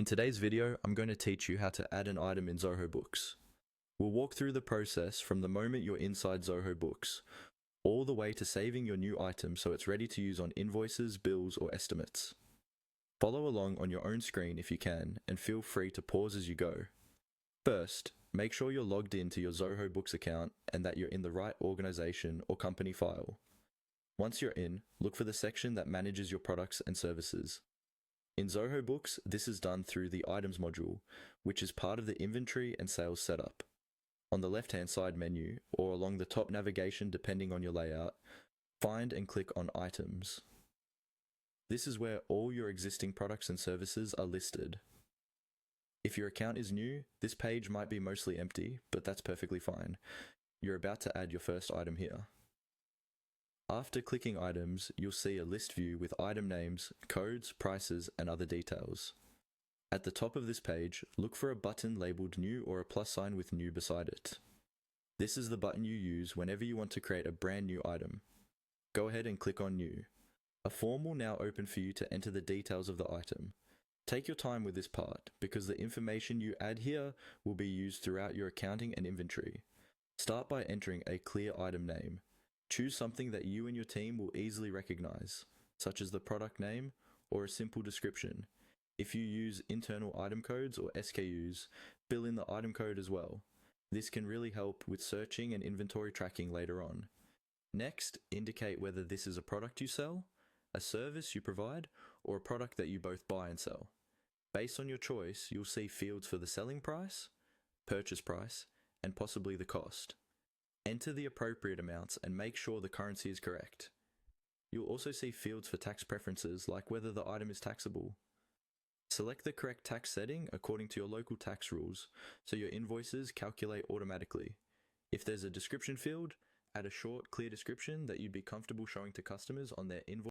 In today's video, I'm going to teach you how to add an item in Zoho Books. We'll walk through the process from the moment you're inside Zoho Books, all the way to saving your new item so it's ready to use on invoices, bills, or estimates. Follow along on your own screen if you can, and feel free to pause as you go. First, make sure you're logged into your Zoho Books account and that you're in the right organization or company file. Once you're in, look for the section that manages your products and services. In Zoho Books, this is done through the Items module, which is part of the inventory and sales setup. On the left-hand side menu, or along the top navigation depending on your layout, find and click on Items. This is where all your existing products and services are listed. If your account is new, this page might be mostly empty, but that's perfectly fine. You're about to add your first item here. After clicking Items, you'll see a list view with item names, codes, prices, and other details. At the top of this page, look for a button labeled New or a plus sign with New beside it. This is the button you use whenever you want to create a brand new item. Go ahead and click on New. A form will now open for you to enter the details of the item. Take your time with this part, because the information you add here will be used throughout your accounting and inventory. Start by entering a clear item name. Choose something that you and your team will easily recognize, such as the product name or a simple description. If you use internal item codes or SKUs, fill in the item code as well. This can really help with searching and inventory tracking later on. Next, indicate whether this is a product you sell, a service you provide, or a product that you both buy and sell. Based on your choice, you'll see fields for the selling price, purchase price, and possibly the cost. Enter the appropriate amounts and make sure the currency is correct. You'll also see fields for tax preferences, like whether the item is taxable. Select the correct tax setting according to your local tax rules, so your invoices calculate automatically. If there's a description field, add a short, clear description that you'd be comfortable showing to customers on their invoice.